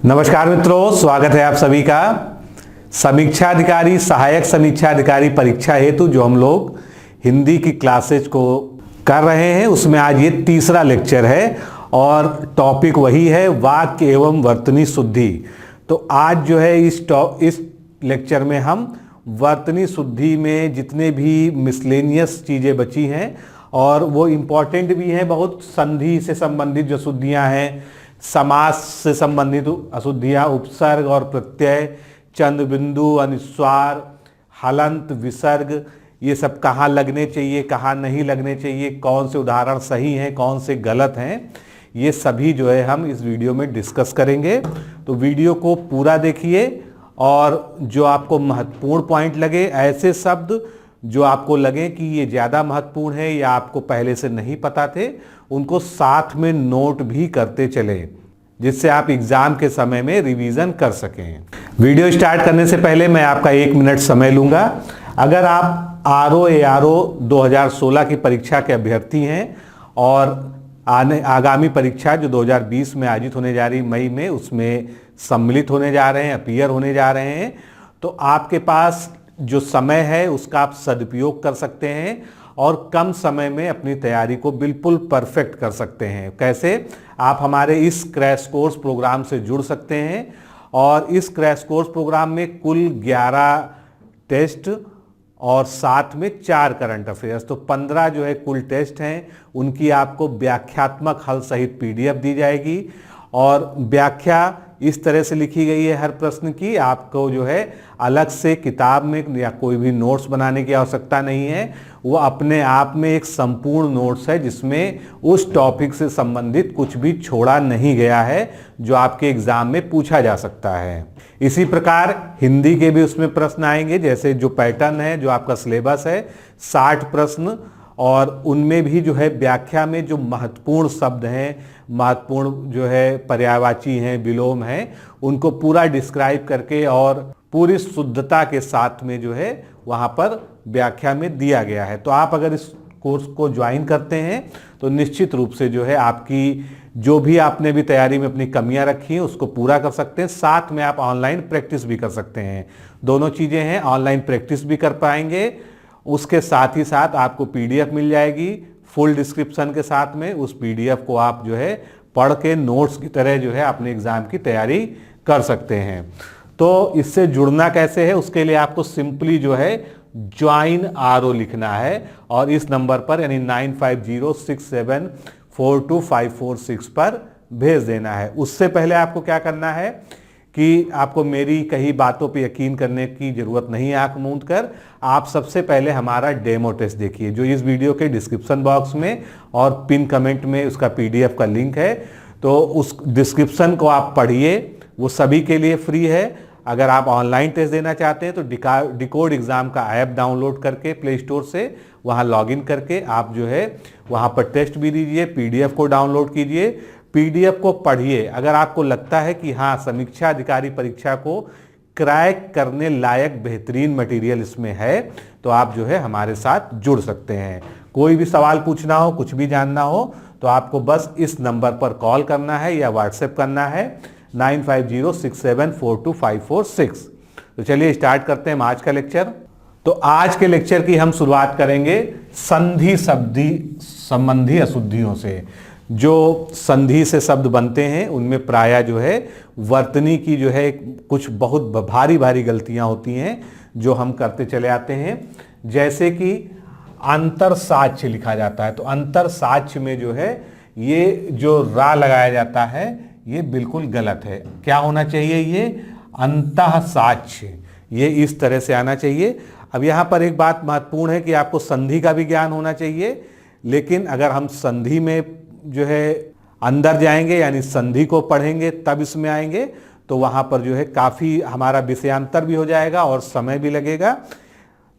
नमस्कार मित्रों, स्वागत है आप सभी का समीक्षा अधिकारी, सहायक समीक्षा अधिकारी परीक्षा हेतु जो हम लोग हिंदी की क्लासेज को कर रहे हैं उसमें आज ये तीसरा लेक्चर है और टॉपिक वही है वाक्य एवं वर्तनी शुद्धि। तो आज जो है इस लेक्चर में हम वर्तनी शुद्धि में जितने भी मिसलेनियस चीज़ें बची हैं और वो इम्पॉर्टेंट भी हैं बहुत, संधि से संबंधित जो शुद्धियाँ हैं, समास से संबंधित अशुद्धियाँ, उपसर्ग और प्रत्यय, चंद्र बिंदु, अनुस्वार, हलंत, विसर्ग, ये सब कहाँ लगने चाहिए, कहाँ नहीं लगने चाहिए, कौन से उदाहरण सही हैं, कौन से गलत हैं, ये सभी जो है हम इस वीडियो में डिस्कस करेंगे। तो वीडियो को पूरा देखिए और जो आपको महत्वपूर्ण पॉइंट लगे, ऐसे शब्द जो आपको लगे कि ये ज़्यादा महत्वपूर्ण है या आपको पहले से नहीं पता थे, उनको साथ में नोट भी करते चलें जिससे आप एग्जाम के समय में रिवीजन कर सकें। वीडियो स्टार्ट करने से पहले मैं आपका 1 मिनट समय लूँगा। अगर आप आरओ 2016 की परीक्षा के अभ्यर्थी हैं और आगामी परीक्षा जो 2020 में आयोजित होने जा रही मई में, उसमें सम्मिलित होने जा रहे हैं, अपीयर होने जा रहे हैं, तो आपके पास जो समय है उसका आप सदुपयोग कर सकते हैं और कम समय में अपनी तैयारी को बिल्कुल परफेक्ट कर सकते हैं। कैसे? आप हमारे इस क्रैश कोर्स प्रोग्राम से जुड़ सकते हैं और इस क्रैश कोर्स प्रोग्राम में कुल 11 टेस्ट और साथ में 4 करंट अफेयर्स, तो 15 जो है कुल टेस्ट हैं। उनकी आपको व्याख्यात्मक हल सहित पीडीएफ दी जाएगी और व्याख्या इस तरह से लिखी गई है हर प्रश्न की, आपको जो है अलग से किताब में या कोई भी नोट्स बनाने की आवश्यकता नहीं है। वो अपने आप में एक संपूर्ण नोट्स है जिसमें उस टॉपिक से संबंधित कुछ भी छोड़ा नहीं गया है जो आपके एग्जाम में पूछा जा सकता है। इसी प्रकार हिंदी के भी उसमें प्रश्न आएंगे, जैसे जो पैटर्न है, जो आपका सिलेबस है, 60 प्रश्न, और उनमें भी जो है व्याख्या में जो महत्वपूर्ण शब्द हैं, महत्वपूर्ण जो है पर्यायवाची हैं, विलोम हैं, उनको पूरा डिस्क्राइब करके और पूरी शुद्धता के साथ में जो है वहाँ पर व्याख्या में दिया गया है। तो आप अगर इस कोर्स को ज्वाइन करते हैं तो निश्चित रूप से जो है आपकी जो भी आपने भी तैयारी में अपनी कमियां रखी हैं उसको पूरा कर सकते हैं। साथ में आप ऑनलाइन प्रैक्टिस भी कर सकते हैं। दोनों चीज़ें हैं, ऑनलाइन प्रैक्टिस भी कर पाएंगे, उसके साथ ही साथ आपको पीडीएफ मिल जाएगी फुल डिस्क्रिप्शन के साथ में। उस पीडीएफ को आप जो है पढ़ के नोट्स की तरह जो है अपने एग्जाम की तैयारी कर सकते हैं। तो इससे जुड़ना कैसे है, उसके लिए आपको सिंपली जो है ज्वाइन आरओ लिखना है और इस नंबर पर यानी 9506742546 पर भेज देना है। उससे पहले आपको क्या करना है कि आपको मेरी कही बातों पे यकीन करने की जरूरत नहीं है आंख मूंद कर। आप सबसे पहले हमारा डेमो टेस्ट देखिए जो इस वीडियो के डिस्क्रिप्शन बॉक्स में और पिन कमेंट में उसका पीडीएफ का लिंक है, तो उस डिस्क्रिप्शन को आप पढ़िए, वो सभी के लिए फ्री है। अगर आप ऑनलाइन टेस्ट देना चाहते हैं तो डिकोड एग्जाम का ऐप डाउनलोड करके प्ले स्टोर से वहाँ लॉगिन करके आप जो है वहाँ पर टेस्ट भी दीजिए, पीडीएफ को डाउनलोड कीजिए, पीडीएफ को पढ़िए। अगर आपको लगता है कि हाँ समीक्षा अधिकारी परीक्षा को क्रैक करने लायक बेहतरीन मटेरियल इसमें है, तो आप जो है हमारे साथ जुड़ सकते हैं। कोई भी सवाल पूछना हो, कुछ भी जानना हो, तो आपको बस इस नंबर पर कॉल करना है या व्हाट्सएप करना है 9506742546। तो चलिए स्टार्ट करते हैं आज का लेक्चर। तो आज के लेक्चर की हम शुरुआत करेंगे संधि संबंधी अशुद्धियों से। जो संधि से शब्द बनते हैं उनमें प्रायः जो है वर्तनी की जो है कुछ बहुत भारी गलतियां होती हैं जो हम करते चले आते हैं। जैसे कि अंतर साक्ष्य लिखा जाता है, तो अंतर साक्ष्य में जो है ये जो रा लगाया जाता है ये बिल्कुल गलत है। क्या होना चाहिए? ये अंतः साक्ष्य, ये इस तरह से आना चाहिए। अब यहाँ पर एक बात महत्वपूर्ण है कि आपको संधि का भी ज्ञान होना चाहिए, लेकिन अगर हम संधि में जो है अंदर जाएंगे यानी संधि को पढ़ेंगे तब इसमें आएंगे, तो वहाँ पर जो है काफ़ी हमारा विषयांतर भी हो जाएगा और समय भी लगेगा।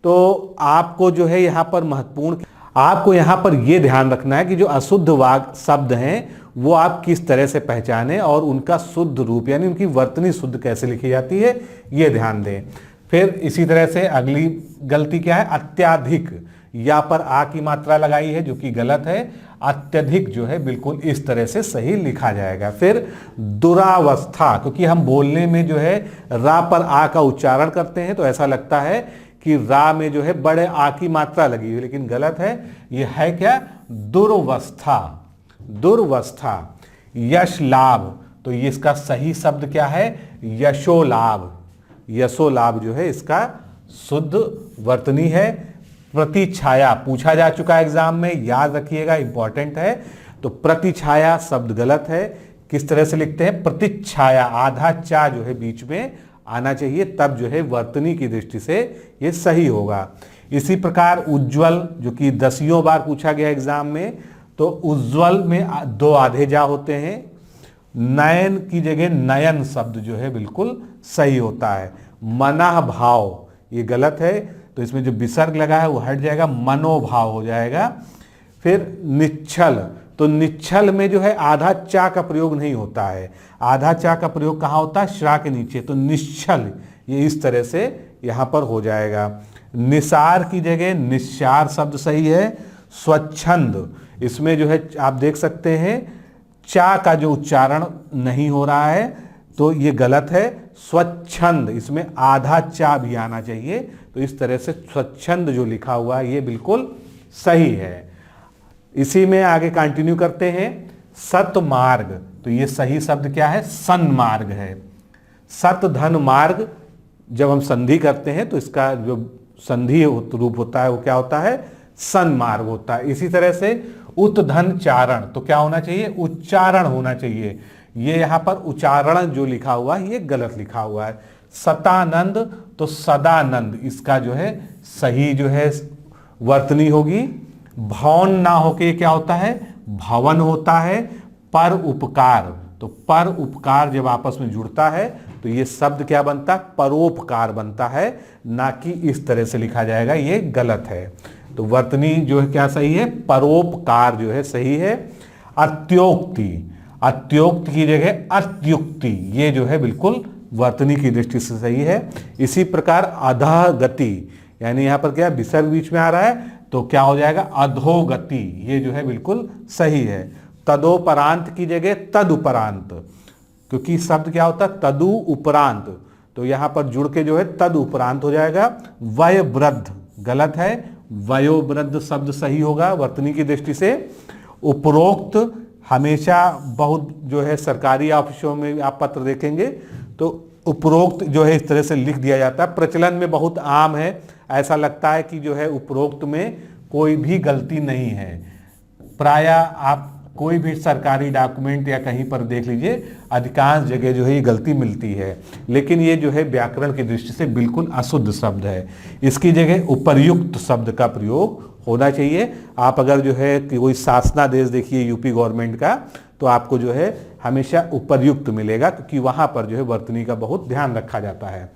तो आपको जो है यहाँ पर महत्वपूर्ण, आपको यहाँ पर ये ध्यान रखना है कि जो अशुद्ध वाक्य शब्द हैं वो आप किस तरह से पहचानें और उनका शुद्ध रूप यानी उनकी वर्तनी शुद्ध कैसे लिखी जाती है, ये ध्यान दें। फिर इसी तरह से अगली गलती क्या है? अत्याधिक, या पर आ की मात्रा लगाई है जो कि गलत है। अत्यधिक जो है बिल्कुल इस तरह से सही लिखा जाएगा। फिर दुरावस्था, क्योंकि हम बोलने में जो है रा पर आ का उच्चारण करते हैं तो ऐसा लगता है कि रा में जो है बड़े आ की मात्रा लगी हुई, लेकिन गलत है। यह है क्या? दुर्वस्था। दुर्वस्था। यश लाभ, तो ये इसका सही शब्द क्या है? यशोलाभ। यशोलाभ जो है इसका शुद्ध वर्तनी है। प्रतिछाया पूछा जा चुका है एग्जाम में, याद रखिएगा, इंपॉर्टेंट है। तो प्रतिछाया शब्द गलत है। किस तरह से लिखते हैं? प्रतिछाया, आधा चा जो है बीच में आना चाहिए, तब जो है वर्तनी की दृष्टि से ये सही होगा। इसी प्रकार उज्ज्वल, जो कि 10 बार पूछा गया एग्जाम में, तो उज्ज्वल में 2 आधे जा होते हैं। नयन की जगह नयन शब्द जो है बिल्कुल सही होता है। मना भाव, ये गलत है, तो इसमें जो विसर्ग लगा है वो हट जाएगा, मनोभाव हो जाएगा। फिर निश्चल, तो निश्चल में जो है आधा चा का प्रयोग नहीं होता है। आधा चा का प्रयोग कहाँ होता है? श्रा के नीचे, तो निश्चल ये इस तरह से यहां पर हो जाएगा। निसार की जगह निस्सार शब्द सही है। स्वच्छंद, इसमें जो है आप देख सकते हैं चा का जो उच्चारण नहीं हो रहा है, तो ये गलत है। स्वच्छंद, इसमें आधा चा भी आना चाहिए, तो इस तरह से स्वच्छंद जो लिखा हुआ है ये बिल्कुल सही है। इसी में आगे कंटिन्यू करते हैं। सतमार्ग, तो ये सही शब्द क्या है? सन्मार्ग है। सत धन मार्ग, जब हम संधि करते हैं तो इसका जो संधि रूप होता है वो क्या होता है? सन्मार्ग होता है। इसी तरह से उत्धन चारण, तो क्या होना चाहिए? उच्चारण होना चाहिए। ये यहां पर उच्चारण जो लिखा हुआ है ये गलत लिखा हुआ है। सतानंद, तो सदानंद, इसका जो है सही जो है वर्तनी होगी। भवन ना होके क्या होता है? भवन होता है। पर उपकार, तो पर उपकार जब आपस में जुड़ता है तो ये शब्द क्या बनता है? परोपकार बनता है, ना कि इस तरह से लिखा जाएगा, ये गलत है। तो वर्तनी जो है क्या सही है? परोपकार जो है सही है। अत्योक्ति, अत्योक्ति की जगह अत्युक्ति, ये जो है बिल्कुल वर्तनी की दृष्टि से सही है। इसी प्रकार अधोगति, यानी यहां पर क्या विसर्ग बीच में आ रहा है तो क्या हो जाएगा? अधोगति, ये जो है बिल्कुल सही है। तदोपरांत की जगह तदुपरांत, क्योंकि शब्द क्या होता है? तदु उपरांत, तो यहां पर जुड़ के जो है तद उपरांत हो जाएगा। वयोवृद्ध गलत है, वयोवृद्ध शब्द सही होगा वर्तनी की दृष्टि से। उपरोक्त, हमेशा बहुत जो है सरकारी ऑफिसों में आप पत्र देखेंगे तो उपरोक्त जो है इस तरह से लिख दिया जाता है, प्रचलन में बहुत आम है। ऐसा लगता है कि जो है उपरोक्त में कोई भी गलती नहीं है। प्रायः आप कोई भी सरकारी डॉक्यूमेंट या कहीं पर देख लीजिए, अधिकांश जगह जो है ये गलती मिलती है, लेकिन ये जो है व्याकरण की दृष्टि से बिल्कुल अशुद्ध शब्द है। इसकी जगह उपर्युक्त शब्द का प्रयोग होना चाहिए। आप अगर जो है कि कोई शासनादेश देखिए यूपी गवर्नमेंट का, तो आपको जो है हमेशा उपर्युक्त मिलेगा, क्योंकि वहां पर जो है वर्तनी का बहुत ध्यान रखा जाता है।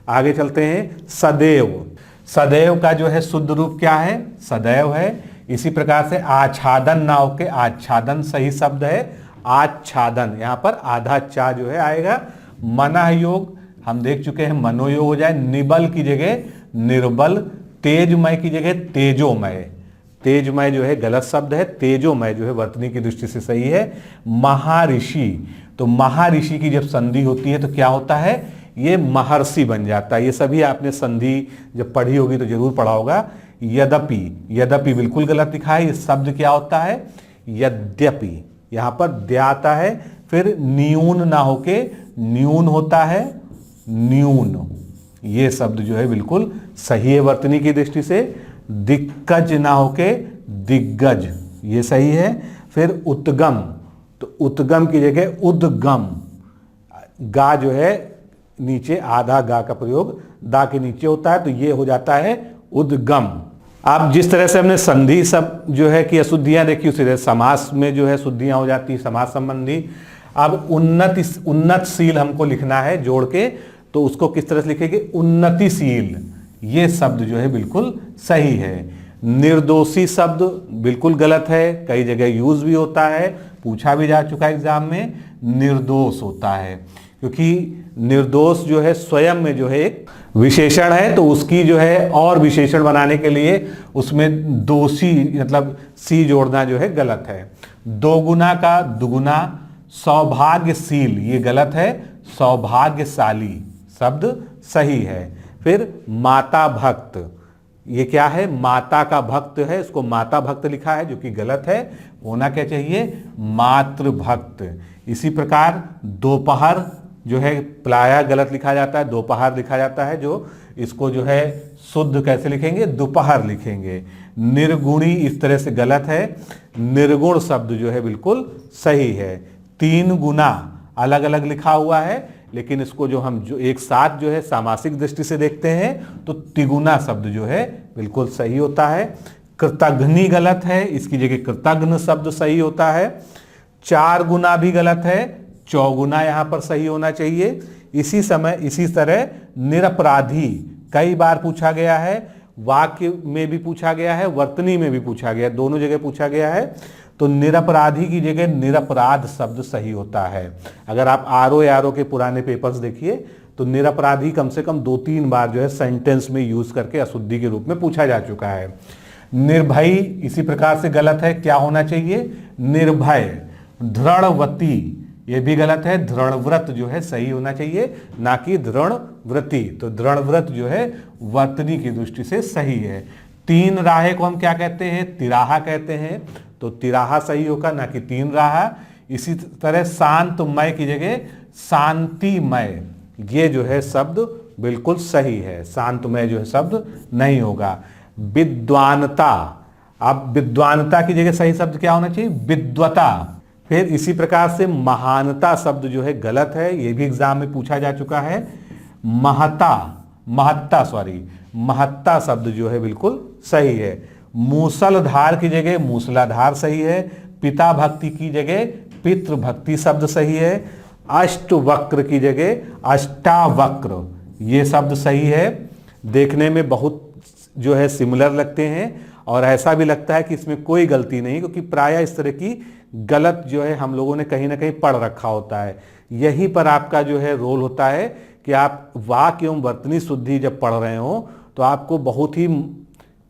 आगे चलते हैं। सदैव, सदैव का जो है शुद्ध रूप क्या है? सदैव है। इसी प्रकार से आच्छादन ना होके आच्छादन सही शब्द है। आच्छादन, यहां पर आधा चा जो है आएगा। मनोयोग हम देख चुके हैं, मनोयोग हो जाए। निबल की जगह निर्बल। तेजमय की जगह तेजोमय, तेजमय जो है गलत शब्द है, तेजोमय जो है वर्तनी की दृष्टि से सही है। महर्षि, तो महर्षि की जब संधि होती है तो क्या होता है? ये महर्षि बन जाता है। ये सभी आपने संधि जब पढ़ी होगी तो जरूर पढ़ा होगा। यद्यपि, यद्यपि बिल्कुल गलत लिखा है। ये शब्द क्या होता है? यद्यपि, यहां पर द्या आता है। फिर न्यून ना होके न्यून होता है, न्यून, ये शब्द जो है बिल्कुल सही है वर्तनी की दृष्टि से। दिग्गज ना होके दिग्गज, ये सही है। फिर उद्गम, तो उद्गम की जगह उद्गम। गा जो है नीचे आधा गा का प्रयोग दा के नीचे होता है, तो ये हो जाता है उद्गम। अब जिस तरह से हमने संधि सब जो है कि अशुद्धियां देखी, उसी तरह समास में जो है शुद्धियां हो जाती है समास संबंधी। अब उन्नतशील हमको लिखना है जोड़ के, तो उसको किस तरह से लिखेंगे? उन्नतिशील, ये शब्द जो है बिल्कुल सही है। निर्दोषी शब्द बिल्कुल गलत है, कई जगह यूज भी होता है, पूछा भी जा चुका है एग्जाम में, निर्दोष होता है। क्योंकि निर्दोष जो है स्वयं में जो है एक विशेषण है, तो उसकी जो है और विशेषण बनाने के लिए उसमें दोषी मतलब सी जोड़ना जो है गलत है। दोगुना का दुगुना, सौभाग्यशील ये गलत है, सौभाग्यशाली शब्द सही है। फिर माता भक्त, ये क्या है, माता का भक्त है, इसको माता भक्त लिखा है जो कि गलत है, होना क्या चाहिए, मातृभक्त। इसी प्रकार दोपहर जो है प्लाया गलत लिखा जाता है, दोपहर लिखा जाता है, जो इसको जो है शुद्ध कैसे लिखेंगे, दोपहर लिखेंगे। निर्गुणी इस तरह से गलत है, निर्गुण शब्द जो है बिल्कुल सही है। तीन गुना अलग अलग लिखा हुआ है, लेकिन इसको जो हम जो एक साथ जो है सामासिक दृष्टि से देखते हैं तो तिगुना शब्द जो है बिल्कुल सही होता है। कृतघ्नि गलत है, इसकी जगह कृतघ्न शब्द सही होता है। चार गुना भी गलत है, चौगुना यहां पर सही होना चाहिए। इसी तरह निरपराधी कई बार पूछा गया है, वाक्य में भी पूछा गया है, वर्तनी में भी पूछा गया है, दोनों जगह पूछा गया है, तो निरपराधी की जगह निरपराध शब्द सही होता है। अगर आप आरओ के पुराने पेपर्स देखिए तो निरपराधी कम से कम 2-3 बार जो है सेंटेंस में यूज करके अशुद्धि के रूप में पूछा जा चुका है। निर्भयी इसी प्रकार से गलत है, क्या होना चाहिए, निर्भय। दृढ़वती ये भी गलत है, दृढ़व्रत जो है सही होना चाहिए, ना कि दृढ़व्रती। तो दृढ़व्रत जो है वर्तनी की दृष्टि से सही है। तीन राहे को हम क्या कहते हैं, तिराहा कहते हैं, तो तिराहा सही होगा, ना कि तीन राहा। इसी तरह शांतमय की जगह शांतिमय, ये जो है शब्द बिल्कुल सही है, शांतमय जो है शब्द नहीं होगा। विद्वानता, अब विद्वानता की जगह सही शब्द क्या होना चाहिए, विद्वता। फिर इसी प्रकार से महानता शब्द जो है गलत है, ये भी एग्जाम में पूछा जा चुका है। महत्ता शब्द जो है बिल्कुल सही है। मूसलधार की जगह मूसलाधार सही है। पिता भक्ति की जगह पितृभक्ति शब्द सही है। अष्टवक्र की जगह अष्टावक्र ये शब्द सही है। देखने में बहुत जो है सिमिलर लगते हैं और ऐसा भी लगता है कि इसमें कोई गलती नहीं, क्योंकि प्रायः इस तरह की गलत जो है हम लोगों ने कहीं ना कहीं पढ़ रखा होता है। यहीं पर आपका जो है रोल होता है कि आप वाक्य एवं वर्तनी शुद्धि जब पढ़ रहे हो तो आपको बहुत ही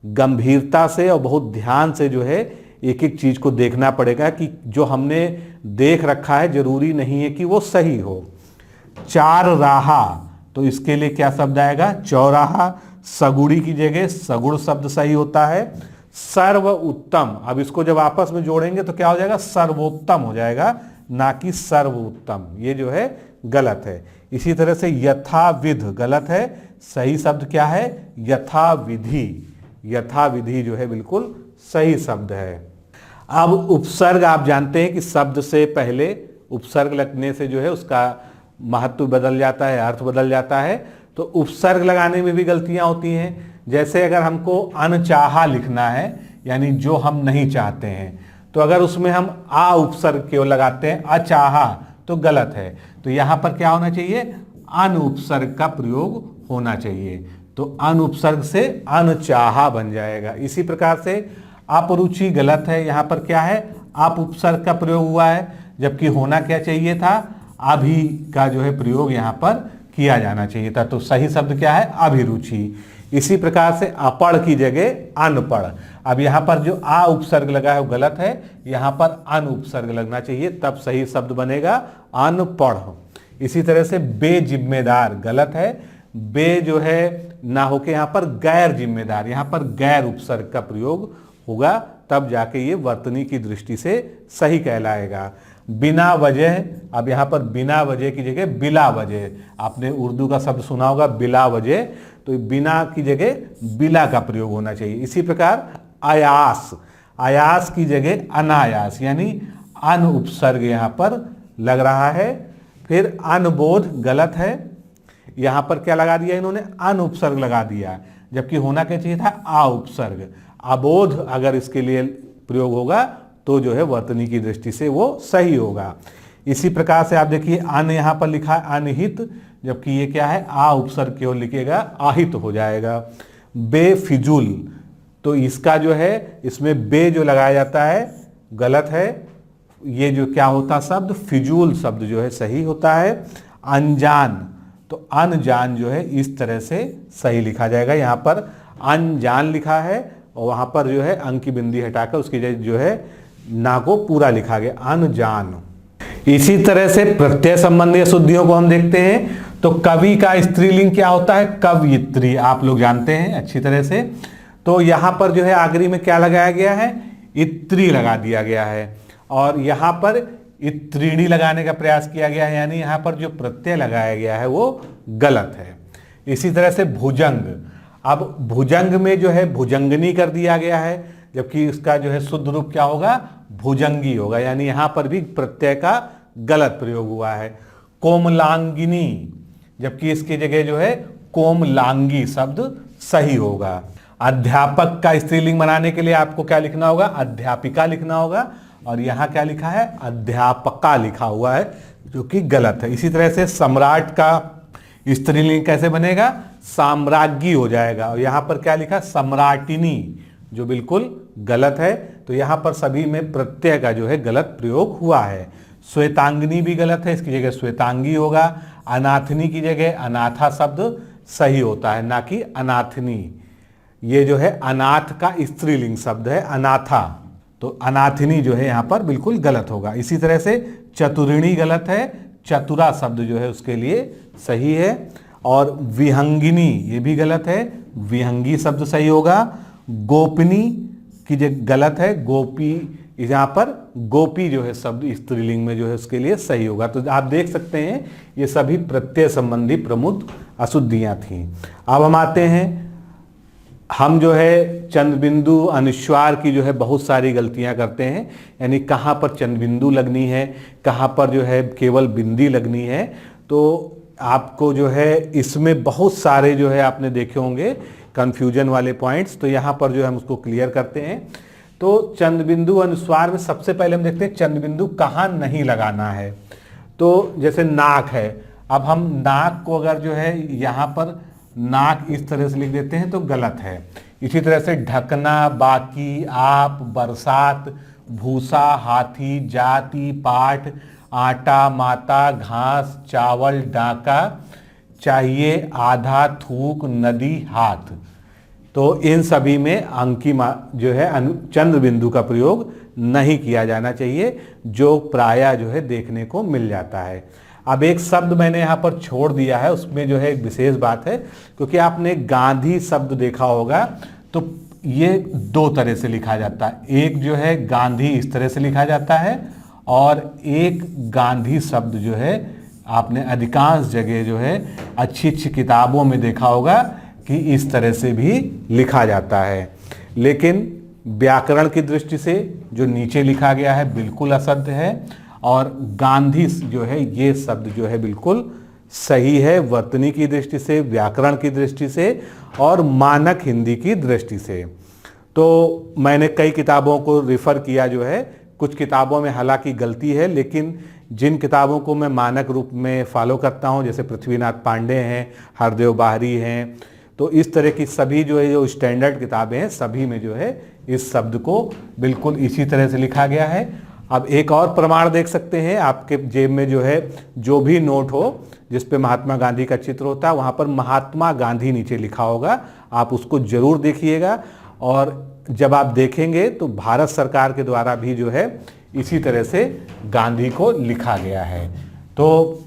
गंभीरता से और बहुत ध्यान से जो है एक एक चीज को देखना पड़ेगा कि जो हमने देख रखा है जरूरी नहीं है कि वो सही हो। चार राहा, तो इसके लिए क्या शब्द आएगा, चौराहा। सगुड़ी की जगह सगुड़ शब्द सही होता है। सर्व उत्तम, अब इसको जब आपस में जोड़ेंगे तो क्या हो जाएगा, सर्वोत्तम हो जाएगा, ना कि सर्व उत्तम, ये जो है गलत है। इसी तरह से यथाविध गलत है, सही शब्द क्या है, यथाविधि। यथाविधि जो है बिल्कुल सही शब्द है। अब उपसर्ग, आप जानते हैं कि शब्द से पहले उपसर्ग लगने से जो है उसका महत्व बदल जाता है, अर्थ बदल जाता है। तो उपसर्ग लगाने में भी गलतियां होती हैं। जैसे अगर हमको अनचाहा लिखना है, यानी जो हम नहीं चाहते हैं, तो अगर उसमें हम आ उपसर्ग केवल लगाते हैं, अचाहा, तो गलत है। तो यहां पर क्या होना चाहिए, अन उपसर्ग का प्रयोग होना चाहिए। तो अन उपसर्ग से अनचाहा बन जाएगा। इसी प्रकार से अपरुचि गलत है, यहां पर क्या है, आप उपसर्ग का प्रयोग हुआ है, जबकि होना क्या चाहिए था, अभी का जो है प्रयोग यहां पर किया जाना चाहिए था। तो सही शब्द क्या है, अभिरुचि। इसी प्रकार से अपढ़ की जगह अनपढ़। अब यहां पर जो आ उपसर्ग लगा है वो गलत है, यहां पर अन उपसर्ग लगना चाहिए, तब सही शब्द बनेगा अनपढ़। इसी तरह से बेजिम्मेदार गलत है, बे जो है ना होके यहां पर गैर जिम्मेदार, यहां पर गैर उपसर्ग का प्रयोग होगा, तब जाके ये वर्तनी की दृष्टि से सही कहलाएगा। बिना वजह, अब यहां पर बिना वजह की जगह बिला वजह, आपने उर्दू का शब्द सुना होगा बिला वजह, तो बिना की जगह बिला का प्रयोग होना चाहिए। इसी प्रकार आयास, आयास की जगह अनायास, यानी अन उपसर्ग यहां पर लग रहा है। फिर अनबोध गलत है, यहां पर क्या लगा दिया इन्होंने, अन उपसर्ग लगा दिया, जबकि होना क्या चाहिए था, आ उपसर्ग। अबोध अगर इसके लिए प्रयोग होगा तो जो है वर्तनी की दृष्टि से वो सही होगा। इसी प्रकार से आप देखिए अन यहां पर लिखा है अनहित, जबकि ये क्या है, आ उपसर्ग केवल लिखेगा, आहित हो जाएगा। बेफिजूल, तो इसका जो है इसमें बे जो लगाया जाता है गलत है, ये जो क्या होता शब्द, फिजूल शब्द जो है सही होता है। अनजान, तो अनजान जो है इस तरह से सही लिखा जाएगा। यहाँ पर अनजान लिखा है और वहाँ पर जो है अंक की बिंदी हटाकर उसकी जगह जो है ना को पूरा लिखा गया, अनजान। इसी तरह से प्रत्यय संबंधी अशुद्धियों को हम देखते हैं। तो कवि का स्त्रीलिंग क्या होता है? कवयित्री, आप लोग जानते हैं अच्छी तरह से। तो यहाँ पर जो है आखिरी में क्या लगाया गया है? इत्री लगा दिया गया है और यहाँ पर इत्रीणी लगाने का प्रयास किया गया है, यानी यहाँ पर जो प्रत्यय लगाया गया है वो गलत है। इसी तरह से भुजंग, अब भुजंग में जो है भुजंगनी कर दिया गया है, जबकि इसका जो है शुद्ध रूप क्या होगा? भुजंगी होगा, यानी यहाँ पर भी प्रत्यय का गलत प्रयोग हुआ है। कोमलांगिनी, जबकि इसकी जगह जो है कोमलांगी शब्द सही होगा। अध्यापक का स्त्रीलिंग बनाने के लिए आपको क्या लिखना होगा? अध्यापिका लिखना होगा, और यहाँ क्या लिखा है? अध्यापका लिखा हुआ है, जो कि गलत है। इसी तरह से सम्राट का स्त्रीलिंग कैसे बनेगा? साम्राज्ञी हो जाएगा, और यहाँ पर क्या लिखा? सम्राटिनी, जो बिल्कुल गलत है। तो यहाँ पर सभी में प्रत्यय का जो है गलत प्रयोग हुआ है। श्वेतांगिनी भी गलत है, इसकी जगह श्वेतांगी होगा। अनाथनी की जगह अनाथा शब्द सही होता है, ना कि अनाथनी। ये जो है अनाथ का स्त्रीलिंग शब्द है, अनाथा, तो अनाथिनी जो है यहाँ पर बिल्कुल गलत होगा। इसी तरह से चतुरिणी गलत है, चतुरा शब्द जो है उसके लिए सही है। और विहंगिनी ये भी गलत है, विहंगी शब्द सही होगा। गोपनी की जगह गलत है, गोपी, यहाँ पर गोपी जो है शब्द स्त्रीलिंग में जो है उसके लिए सही होगा। तो आप देख सकते हैं ये सभी प्रत्यय संबंधी प्रमुख अशुद्धियाँ थीं। अब हम आते हैं, हम जो है चंद्रबिंदु अनुस्वार की जो है बहुत सारी गलतियां करते हैं, यानी कहाँ पर चंद्रबिंदु लगनी है, कहाँ पर जो है केवल बिंदी लगनी है। तो आपको जो है इसमें बहुत सारे जो है आपने देखे होंगे कंफ्यूजन वाले पॉइंट्स, तो यहाँ पर जो है हम उसको क्लियर करते हैं। तो चंद्रबिंदु अनुस्वार में सबसे पहले हम देखते हैं चंद्रबिंदु कहाँ नहीं लगाना है। तो जैसे नाक है, अब हम नाक को अगर जो है यहाँ पर नाक इस तरह से लिख देते हैं तो गलत है। इसी तरह से ढकना, बाकी, आप, बरसात, भूसा, हाथी, जाति, पाठ, आटा, माता, घास, चावल, डाका, चाहिए, आधा, थूक, नदी, हाथ। तो इन सभी में अंकी जो है चंद्र बिंदु का प्रयोग नहीं किया जाना चाहिए, जो प्रायः जो है देखने को मिल जाता है। अब एक शब्द मैंने यहाँ पर छोड़ दिया है, उसमें जो है एक विशेष बात है, क्योंकि आपने गांधी शब्द देखा होगा तो ये दो तरह से लिखा जाता है। एक जो है गांधी इस तरह से लिखा जाता है, और एक गांधी शब्द जो है आपने अधिकांश जगह जो है अच्छी अच्छी किताबों में देखा होगा कि इस तरह से भी लिखा जाता है। लेकिन व्याकरण की दृष्टि से जो नीचे लिखा गया है बिल्कुल असत्य है, और गांधी जो है ये शब्द जो है बिल्कुल सही है वर्तनी की दृष्टि से, व्याकरण की दृष्टि से और मानक हिंदी की दृष्टि से। तो मैंने कई किताबों को रिफ़र किया, जो है कुछ किताबों में हालांकि गलती है, लेकिन जिन किताबों को मैं मानक रूप में फॉलो करता हूं, जैसे पृथ्वीनाथ पांडे हैं, हरदेव बाहरी हैं, तो इस तरह की सभी जो है जो स्टैंडर्ड किताबें हैं सभी में जो है इस शब्द को बिल्कुल इसी तरह से लिखा गया है। अब एक और प्रमाण देख सकते हैं, आपके जेब में जो है जो भी नोट हो जिस पे महात्मा गांधी का चित्र होता है, वहाँ पर महात्मा गांधी नीचे लिखा होगा, आप उसको जरूर देखिएगा। और जब आप देखेंगे तो भारत सरकार के द्वारा भी जो है इसी तरह से गांधी को लिखा गया है। तो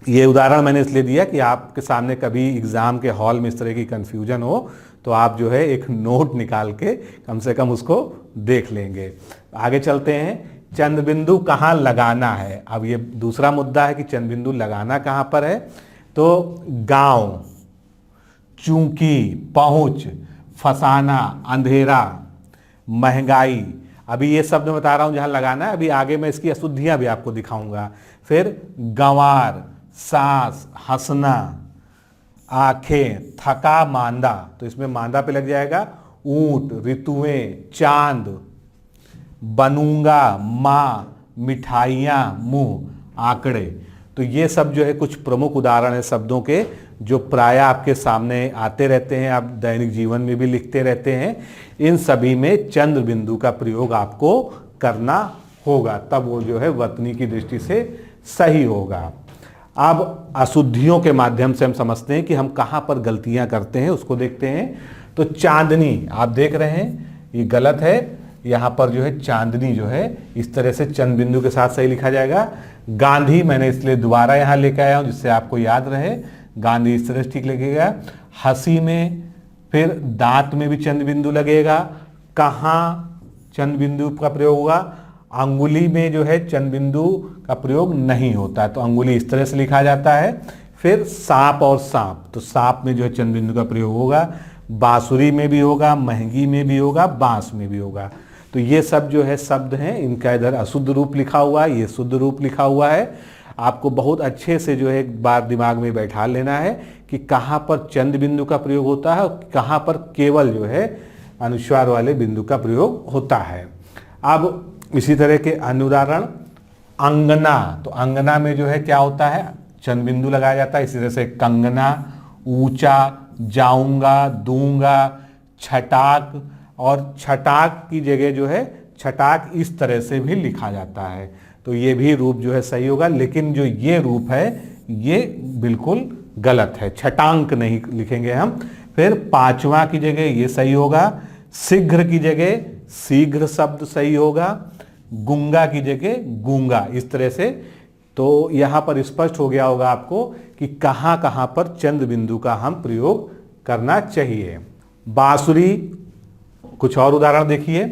ये उदाहरण मैंने इसलिए दिया कि आपके सामने कभी एग्ज़ाम के हॉल में इस तरह की कन्फ्यूजन हो तो आप जो है एक नोट निकाल के कम से कम उसको देख लेंगे। आगे चलते हैं, चंद्रबिंदु कहाँ लगाना है। अब ये दूसरा मुद्दा है कि चंद्रबिंदु लगाना कहाँ पर है। तो गांव, चूंकि, पहुंच, फसाना, अंधेरा, महंगाई, अभी ये शब्द बता रहा हूं जहां लगाना है, अभी आगे मैं इसकी अशुद्धियां भी आपको दिखाऊंगा। फिर गंवार, सांस, हंसना, आंखें, थका, मांदा, तो इसमें मांदा पे लग जाएगा। ऊंट, ऋतुएं, चांद, बनूंगा, माँ, मिठाइयाँ, मुंह, आंकड़े। तो ये सब जो है कुछ प्रमुख उदाहरण है शब्दों के जो प्रायः आपके सामने आते रहते हैं, आप दैनिक जीवन में भी लिखते रहते हैं। इन सभी में चंद्र बिंदु का प्रयोग आपको करना होगा, तब वो जो है वर्तनी की दृष्टि से सही होगा। अब अशुद्धियों के माध्यम से हम समझते हैं कि हम कहाँ पर गलतियां करते हैं, उसको देखते हैं। तो चांदनी आप देख रहे हैं, ये गलत है। यहाँ पर जो है चांदनी जो है इस तरह से चंद्र बिंदु के साथ सही लिखा जाएगा। गांधी मैंने इसलिए दोबारा यहाँ लेकर आया हूँ जिससे आपको याद रहे, गांधी इस तरह से ठीक लगेगा। हंसी में फिर दांत में भी चंद्र बिंदु लगेगा। कहाँ चंद्र बिंदु का प्रयोग होगा? अंगुली में जो है चंद्र बिंदु का प्रयोग नहीं होता है, तो अंगुली इस तरह से लिखा जाता है। फिर सांप और सांप, तो सांप में जो है चंद्र बिंदु का प्रयोग होगा। बांसुरी में भी होगा, महंगी में भी होगा, बांस में भी होगा। तो ये सब जो है शब्द हैं, इनका इधर अशुद्ध रूप लिखा हुआ है, ये शुद्ध रूप लिखा हुआ है। आपको बहुत अच्छे से जो है एक बार दिमाग में बैठा लेना है कि कहाँ पर चंद्र बिंदु का प्रयोग होता है और कहाँ पर केवल जो है अनुस्वार वाले बिंदु का प्रयोग होता है। अब इसी तरह के अन्य उदाहरण, अंगना, तो अंगना में जो है क्या होता है? चंद्र बिंदु लगाया जाता है। इसी तरह से कंगना, ऊंचा, जाऊंगा, दूंगा, छटाक, और छटाक की जगह जो है छटाक इस तरह से भी लिखा जाता है। तो ये भी रूप जो है सही होगा, लेकिन जो ये रूप है ये बिल्कुल गलत है, छटांक नहीं लिखेंगे हम। फिर पांचवा की जगह ये सही होगा, शीघ्र की जगह शीघ्र शब्द सही होगा, गुंगा की जगह गूंगा, इस तरह से। तो यहाँ पर स्पष्ट हो गया होगा आपको कि कहाँ कहाँ पर चंद्र बिंदु का हम प्रयोग करना चाहिए। बांसुरी, कुछ और उदाहरण देखिए,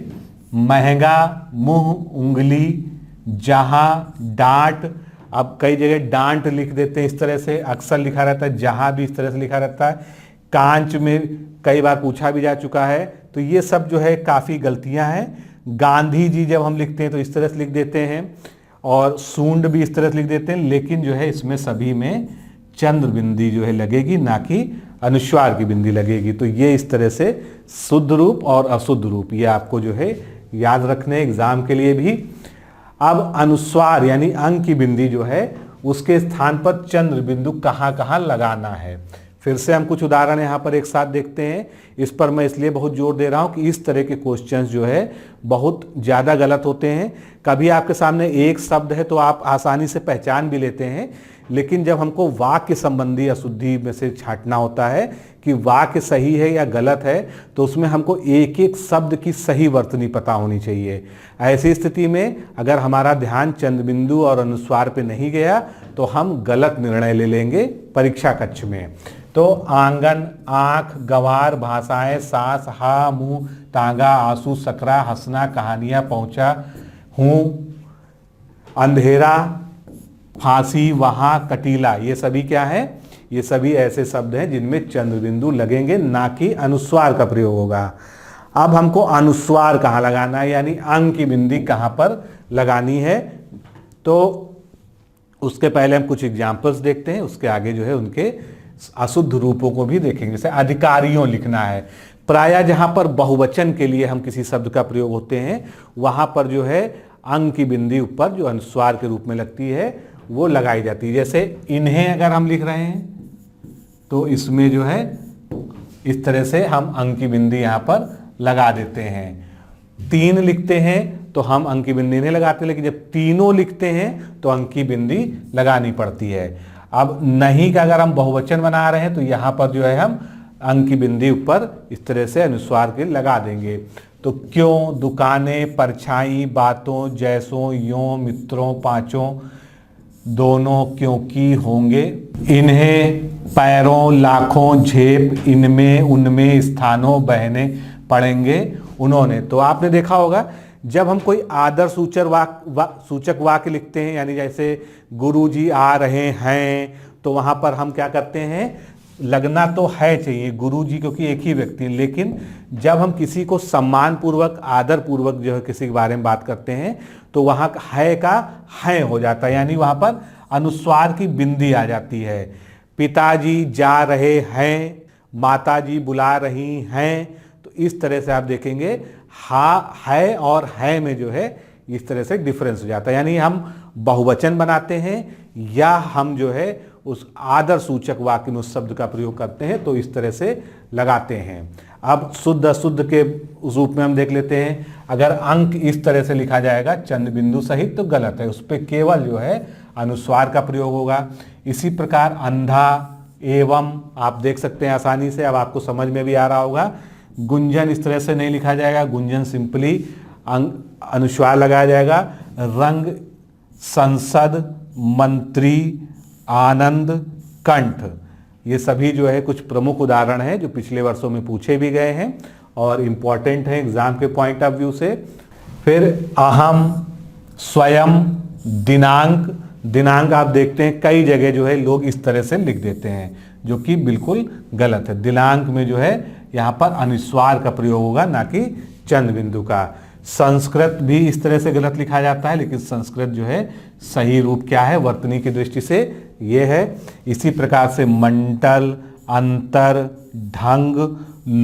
महंगा, मुंह, उंगली, जहां, डांट। अब कई जगह डांट लिख देते हैं इस तरह से, अक्सर लिखा रहता है, जहां भी इस तरह से लिखा रहता है। कांच में कई बार पूछा भी जा चुका है। तो ये सब जो है काफ़ी गलतियां हैं। गांधी जी जब हम लिखते हैं तो इस तरह से लिख देते हैं, और सूंड भी इस तरह से लिख देते हैं, लेकिन जो है इसमें सभी में चंद्र बिंदी जो है लगेगी, ना कि अनुस्वार की बिंदी लगेगी। तो ये इस तरह से शुद्ध रूप और अशुद्ध रूप ये आपको जो है याद रखने एग्जाम के लिए भी। अब अनुस्वार यानी अंग की बिंदी जो है उसके स्थान पर चंद्र बिंदु कहाँ कहाँ लगाना है। फिर से हम कुछ उदाहरण यहाँ पर एक साथ देखते हैं। इस पर मैं इसलिए बहुत जोर दे रहा हूँ कि इस तरह के क्वेश्चंस जो है बहुत ज़्यादा गलत होते हैं। कभी आपके सामने एक शब्द है तो आप आसानी से पहचान भी लेते हैं, लेकिन जब हमको वाक्य संबंधी अशुद्धि में से छांटना होता है कि वाक्य सही है या गलत है, तो उसमें हमको एक एक शब्द की सही वर्तनी पता होनी चाहिए। ऐसी स्थिति में अगर हमारा ध्यान चंद्र बिंदु और अनुस्वार पे नहीं गया तो हम गलत निर्णय ले लेंगे परीक्षा कक्ष में। तो आंगन, आंख, गंवार, भाषाएं, सास, हा, मुंह, तांगा, आंसू, सकरा, हंसना, कहानियां, पहुंचा, हूँ, अंधेरा, फांसी, वहां, कटीला, ये सभी क्या है? ये सभी ऐसे शब्द हैं जिनमें चंद्र बिंदु लगेंगे, ना कि अनुस्वार का प्रयोग होगा। अब हमको अनुस्वार कहाँ लगाना है, यानी अंग की बिंदी कहाँ पर लगानी है, तो उसके पहले हम कुछ एग्जाम्पल्स देखते हैं, उसके आगे जो है उनके अशुद्ध रूपों को भी देखेंगे। जैसे अधिकारियों लिखना है, प्रायः जहाँ पर बहुवचन के लिए हम किसी शब्द का प्रयोग होते हैं वहाँ पर जो है अंग की बिंदी ऊपर जो अनुस्वार के रूप में लगती है वो लगाई जाती है। जैसे इन्हें अगर हम लिख रहे हैं तो इसमें जो है इस तरह से हम अंग की बिंदी यहाँ पर लगा देते हैं। तीन लिखते हैं तो हम अंग की बिंदी नहीं लगाते, लेकिन जब तीनों लिखते हैं तो अंग की बिंदी लगानी पड़ती है। अब नहीं का अगर हम बहुवचन बना रहे हैं तो यहाँ पर जो है हम अंग की बिंदी ऊपर इस तरह से अनुस्वार के लगा देंगे। तो क्यों, दुकानें, परछाई, बातों, जैसों, यों, मित्रों, पांचों, दोनों, क्योंकि, होंगे, इन्हें, पैरों, लाखों, झेप, इनमें, उनमें, स्थानों, बहने, पढ़ेंगे, उन्होंने। तो आपने देखा होगा जब हम कोई आदर सूचक वाक्य लिखते हैं, यानी जैसे गुरुजी आ रहे हैं, तो वहां पर हम क्या करते हैं, लगना तो है चाहिए गुरुजी क्योंकि एक ही व्यक्ति, लेकिन जब हम किसी को सम्मान पूर्वक आदर पूर्वक जो है किसी के बारे में बात करते हैं तो वहां है का है हो जाता है, यानी वहां पर अनुस्वार की बिंदी आ जाती है। पिताजी जा रहे हैं, माताजी बुला रही हैं, तो इस तरह से आप देखेंगे हा, है और है में जो है इस तरह से डिफरेंस हो जाता है। यानी हम बहुवचन बनाते हैं या हम जो है उस आदर सूचक वाक्य में उस शब्द का प्रयोग करते हैं तो इस तरह से लगाते हैं। अब शुद्ध अशुद्ध के रूप में हम देख लेते हैं। अगर अंक इस तरह से लिखा जाएगा चंद्र बिंदु सहित तो गलत है, उस पर केवल जो है अनुस्वार का प्रयोग होगा। इसी प्रकार अंधा, एवं आप देख सकते हैं आसानी से, अब आपको समझ में भी आ रहा होगा। गुंजन इस तरह से नहीं लिखा जाएगा, गुंजन सिंपली अनुस्वार लगाया जाएगा। रंग, संसद, मंत्री, आनंद, कंठ, ये सभी जो है कुछ प्रमुख उदाहरण हैं जो पिछले वर्षों में पूछे भी गए हैं और इम्पॉर्टेंट हैं एग्जाम के पॉइंट ऑफ व्यू से। फिर अहम, स्वयं, दिनांक। दिनांक आप देखते हैं कई जगह जो है लोग इस तरह से लिख देते हैं, जो कि बिल्कुल गलत है। दिनांक में जो है यहाँ पर अनुस्वार का प्रयोग होगा, ना कि चंद्र बिंदु का। संस्कृत भी इस तरह से गलत लिखा जाता है, लेकिन संस्कृत जो है सही रूप क्या है वर्तनी की दृष्टि से ये है। इसी प्रकार से मंडल, अंतर, ढंग,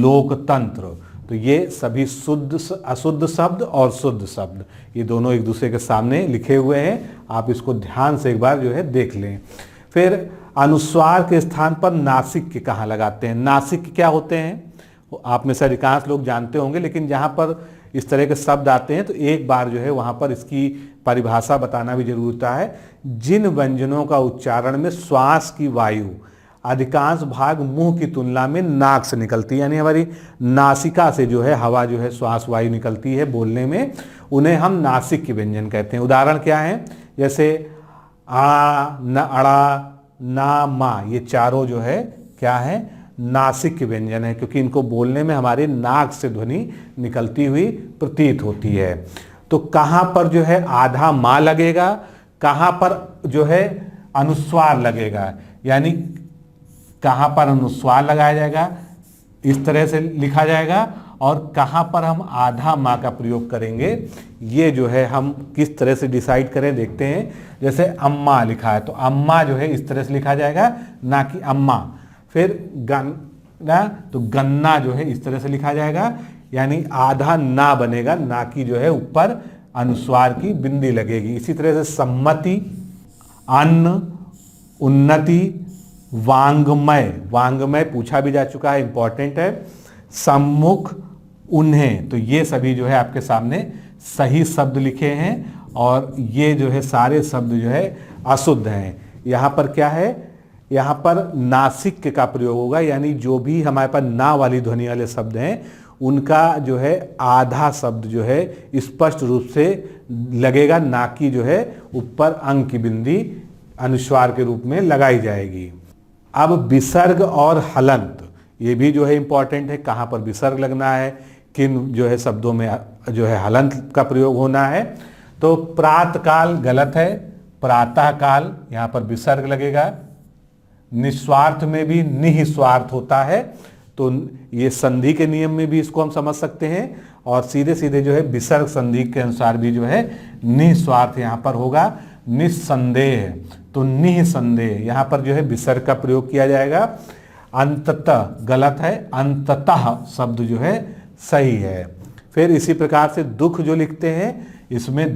लोकतंत्र, तो ये सभी शुद्ध, अशुद्ध शब्द और शुद्ध शब्द, ये दोनों एक दूसरे के सामने लिखे हुए हैं। आप इसको ध्यान से एक बार जो है देख लें। फिर अनुस्वार के स्थान पर नासिक के कहाँ लगाते हैं? नासिक क्या होते हैं आप में से अधिकांश लोग जानते होंगे, लेकिन जहाँ पर इस तरह के शब्द आते हैं तो एक बार जो है वहाँ पर इसकी परिभाषा बताना भी जरूरी होता है। जिन व्यंजनों का उच्चारण में श्वास की वायु अधिकांश भाग मुंह की तुलना में नाक से निकलती है, यानी हमारी नासिका से जो है हवा जो है श्वास वायु निकलती है बोलने में, उन्हें हम नासिक के व्यंजन कहते हैं। उदाहरण क्या है? जैसे आ, न, अड़ा, ना, मा, ये चारों जो है क्या है? नासिक के व्यंजन है, क्योंकि इनको बोलने में हमारे नाक से ध्वनि निकलती हुई प्रतीत होती है। तो कहाँ पर जो है आधा मा लगेगा, कहाँ पर जो है अनुस्वार लगेगा, यानी कहाँ पर अनुस्वार लगाया जाएगा इस तरह से लिखा जाएगा, और कहाँ पर हम आधा माँ का प्रयोग करेंगे, ये जो है हम किस तरह से डिसाइड करें देखते हैं। जैसे अम्मा लिखा है तो अम्मा जो है इस तरह से लिखा जाएगा, ना कि अम्मा। फिर गन्ना, तो गन्ना जो है इस तरह से लिखा जाएगा, यानी आधा ना बनेगा, ना कि जो है ऊपर अनुस्वार की बिंदी लगेगी। इसी तरह से सम्मति, अन्न, उन्नति, वांग्मय, वांग्मय पूछा भी जा चुका है, इंपॉर्टेंट है। सम्मुख, उन्हें, तो ये सभी जो है आपके सामने सही शब्द लिखे हैं, और ये जो है सारे शब्द जो है अशुद्ध हैं। यहाँ पर क्या है? यहाँ पर नासिक का प्रयोग होगा, यानी जो भी हमारे पास ना वाली ध्वनि वाले शब्द हैं उनका जो है आधा शब्द जो है स्पष्ट रूप से लगेगा, ना कि जो है ऊपर अंग की बिंदी अनुस्वार के रूप में लगाई जाएगी। अब विसर्ग और हलंत, ये भी जो है इंपॉर्टेंट है, कहाँ पर विसर्ग लगना है, किन जो है शब्दों में जो है हलंत का प्रयोग होना है। तो प्रातःकाल गलत है, प्रातः काल यहाँ पर विसर्ग लगेगा। निस्वार्थ में भी निस्वार्थ होता है, तो ये संधि के नियम में भी इसको हम समझ सकते हैं, और सीधे सीधे जो है विसर्ग संधि के अनुसार भी जो है निस्वार्थ यहाँ पर होगा। निस्संदेह, तो निसंदेह यहाँ पर जो है विसर्ग का प्रयोग किया जाएगा। अंततः गलत है, अंततः शब्द जो है सही है। फिर इसी प्रकार से दुख जो लिखते हैं, इसमें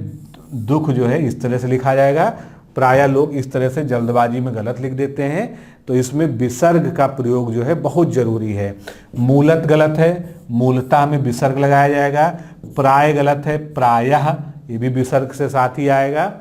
दुख जो है इस तरह से लिखा जाएगा। प्रायः लोग इस तरह से जल्दबाजी में गलत लिख देते हैं, तो इसमें विसर्ग का प्रयोग जो है बहुत जरूरी है। मूलत गलत है, मूलतः में विसर्ग लगाया जाएगा। प्राय गलत है, प्रायः ये भी विसर्ग से साथ ही आएगा।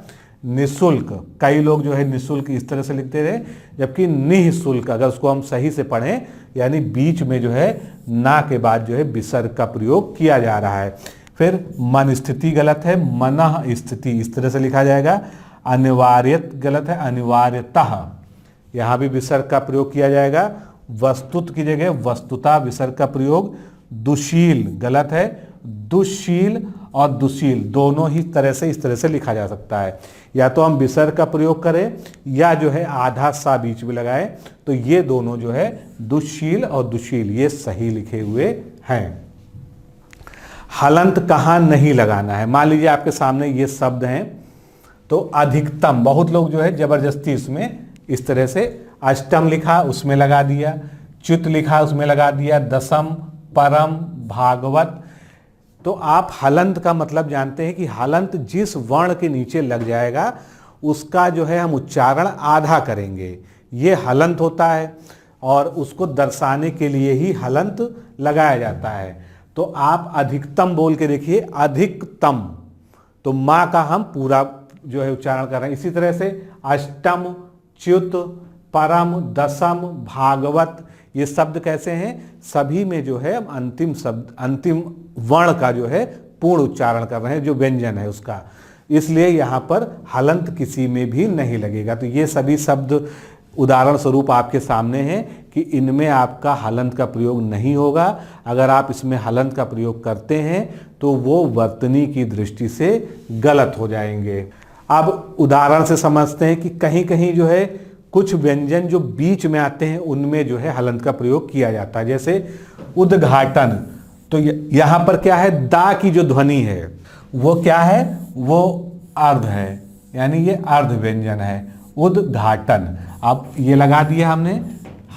निःशुल्क, कई लोग जो है निःशुल्क इस तरह से लिखते रहे, जबकि निःशुल्क अगर उसको हम सही से पढ़ें, यानी बीच में जो है ना के बाद जो है विसर्ग का प्रयोग किया जा रहा है। फिर मन स्थिति गलत है, मनः स्थिति इस तरह से लिखा जाएगा। अनिवार्यत गलत है, अनिवार्यतः यहाँ भी विसर्ग का प्रयोग किया जाएगा। वस्तुत की जगह वस्तुता विसर्ग का प्रयोग। दुशील गलत है, दुशील और दुशील दोनों ही तरह से इस तरह से लिखा जा सकता है। या तो हम विसर्ग का प्रयोग करें या जो है आधा सा बीच में लगाएं, तो ये दोनों जो है दुशील और दुशील ये सही लिखे हुए हैं। हलंत कहाँ नहीं लगाना है? मान लीजिए आपके सामने ये शब्द हैं, तो अधिकतम, बहुत लोग जो है जबरदस्ती इसमें इस तरह से अष्टम लिखा उसमें लगा दिया, च्युत लिखा उसमें लगा दिया, दशम, परम, भागवत। तो आप हलंत का मतलब जानते हैं कि हलंत जिस वर्ण के नीचे लग जाएगा उसका जो है हम उच्चारण आधा करेंगे, ये हलंत होता है, और उसको दर्शाने के लिए ही हलंत लगाया जाता है। तो आप अधिकतम बोल के देखिए, अधिकतम, तो माँ का हम पूरा जो है उच्चारण कर रहे हैं। इसी तरह से अष्टम, च्युत, परम, दसम, भागवत, ये शब्द कैसे हैं? सभी में जो है अंतिम शब्द, अंतिम वर्ण का जो है पूर्ण उच्चारण कर रहे हैं, जो व्यंजन है उसका, इसलिए यहाँ पर हलंत किसी में भी नहीं लगेगा। तो ये सभी शब्द उदाहरण स्वरूप आपके सामने हैं कि इनमें आपका हलंत का प्रयोग नहीं होगा। अगर आप इसमें हलंत का प्रयोग करते हैं तो वो वर्तनी की दृष्टि से गलत हो जाएंगे। अब उदाहरण से समझते हैं कि कहीं कहीं जो है कुछ व्यंजन जो बीच में आते हैं उनमें जो है हलंत का प्रयोग किया जाता है, जैसे उद्घाटन। तो यहाँ पर क्या है, दा की जो ध्वनि है वो क्या है, वो अर्ध है, यानी ये अर्ध व्यंजन है, उद्घाटन। अब ये लगा दिया हमने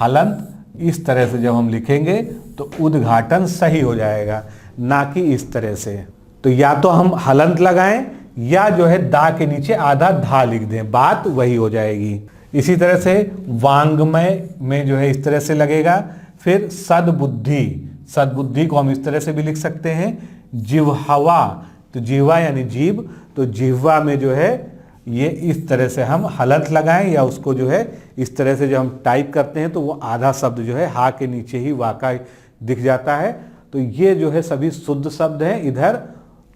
हलंत, इस तरह से जब हम लिखेंगे तो उद्घाटन सही हो जाएगा, ना कि इस तरह से। तो या तो हम हलंत लगाएं या जो है दा के नीचे आधा धा लिख दें, बात वही हो जाएगी। इसी तरह से वांग्मय में जो है इस तरह से लगेगा। फिर सद्बुद्धि, सद्बुद्धि को हम इस तरह से भी लिख सकते हैं। जिह्वा, तो जिह्वा यानी जीभ, तो जिह्वा में जो है ये इस तरह से हम हलंत लगाएं या उसको जो है इस तरह से जब हम टाइप करते हैं तो वो आधा शब्द जो है हा के नीचे ही वाका दिख जाता है। तो ये जो है सभी शुद्ध शब्द हैं, इधर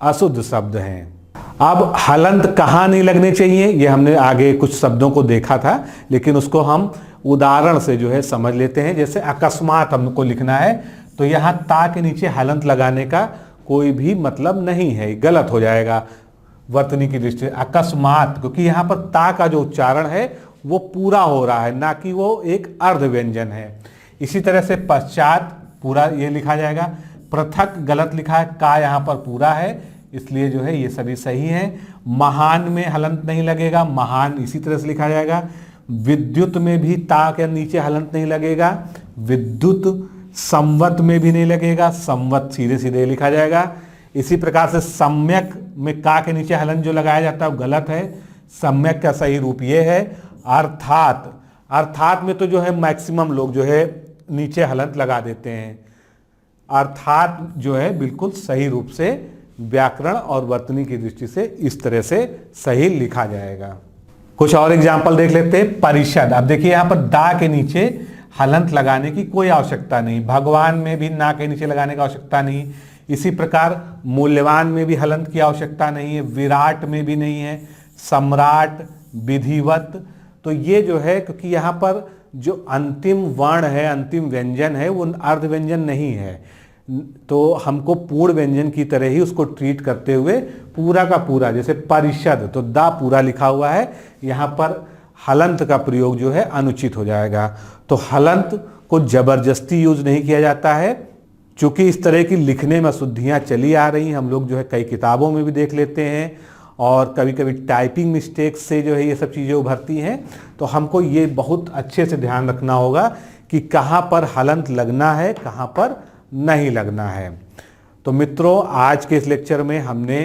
अशुद्ध शब्द हैं। अब हलंत कहाँ नहीं लगने चाहिए, ये हमने आगे कुछ शब्दों को देखा था, लेकिन उसको हम उदाहरण से जो है समझ लेते हैं। जैसे अकस्मात हमको लिखना है तो यहाँ ता के नीचे हलंत लगाने का कोई भी मतलब नहीं है, गलत हो जाएगा वर्तनी की दृष्टि से। अकस्मात, क्योंकि यहाँ पर ता का जो उच्चारण है वो पूरा हो रहा है, ना कि वो एक अर्ध व्यंजन है। इसी तरह से पश्चात पूरा ये लिखा जाएगा। पृथक गलत लिखा है, का यहाँ पर पूरा है, इसलिए जो है ये सभी सही है। महान में हलंत नहीं लगेगा, महान इसी तरह से लिखा जाएगा। विद्युत में भी ता के नीचे हलंत नहीं लगेगा, विद्युत। संवत में भी नहीं लगेगा, संवत सीधे सीधे लिखा जाएगा। इसी प्रकार से सम्यक में का के नीचे हलंत जो लगाया जाता है वो गलत है, सम्यक का सही रूप ये है। अर्थात, अर्थात में तो जो है मैक्सिमम लोग जो है नीचे हलंत लगा देते हैं। अर्थात जो है बिल्कुल सही रूप से व्याकरण और वर्तनी की दृष्टि से इस तरह से सही लिखा जाएगा। कुछ और एग्जाम्पल देख लेते हैं। परिषद, अब देखिए यहाँ पर दा के नीचे हलंत लगाने की कोई आवश्यकता नहीं, भगवान में भी ना के नीचे लगाने की आवश्यकता नहीं। इसी प्रकार मूल्यवान में भी हलंत की आवश्यकता नहीं है, विराट में भी नहीं है, सम्राट, विधिवत। तो ये जो है, क्योंकि यहाँ पर जो अंतिम वर्ण है, अंतिम व्यंजन है, वो अर्ध व्यंजन नहीं है, तो हमको पूर्ण व्यंजन की तरह ही उसको ट्रीट करते हुए पूरा का पूरा, जैसे परिषद तो दा पूरा लिखा हुआ है, यहाँ पर हलंत का प्रयोग जो है अनुचित हो जाएगा। तो हलंत को जबरदस्ती यूज नहीं किया जाता है, चूंकि इस तरह की लिखने में अशुद्धियाँ चली आ रही हैं, हम लोग जो है कई किताबों में भी देख लेते हैं, और कभी कभी टाइपिंग मिस्टेक्स से जो है ये सब चीज़ें उभरती हैं। तो हमको ये बहुत अच्छे से ध्यान रखना होगा कि कहाँ पर हलंत लगना है, कहाँ पर नहीं लगना है। तो मित्रों, आज के इस लेक्चर में हमने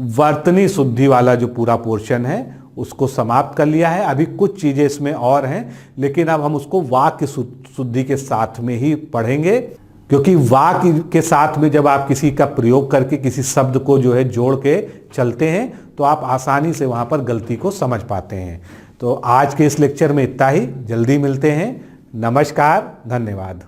वर्तनी शुद्धि वाला जो पूरा पोर्शन है उसको समाप्त कर लिया है। अभी कुछ चीज़ें इसमें और हैं, लेकिन अब हम उसको वाक्य शुद्धि के साथ में ही पढ़ेंगे, क्योंकि वाक्य के साथ में जब आप किसी का प्रयोग करके किसी शब्द को जो है जोड़ के चलते हैं तो आप आसानी से वहाँ पर गलती को समझ पाते हैं। तो आज के इस लेक्चर में इतना ही, जल्दी मिलते हैं। नमस्कार, धन्यवाद।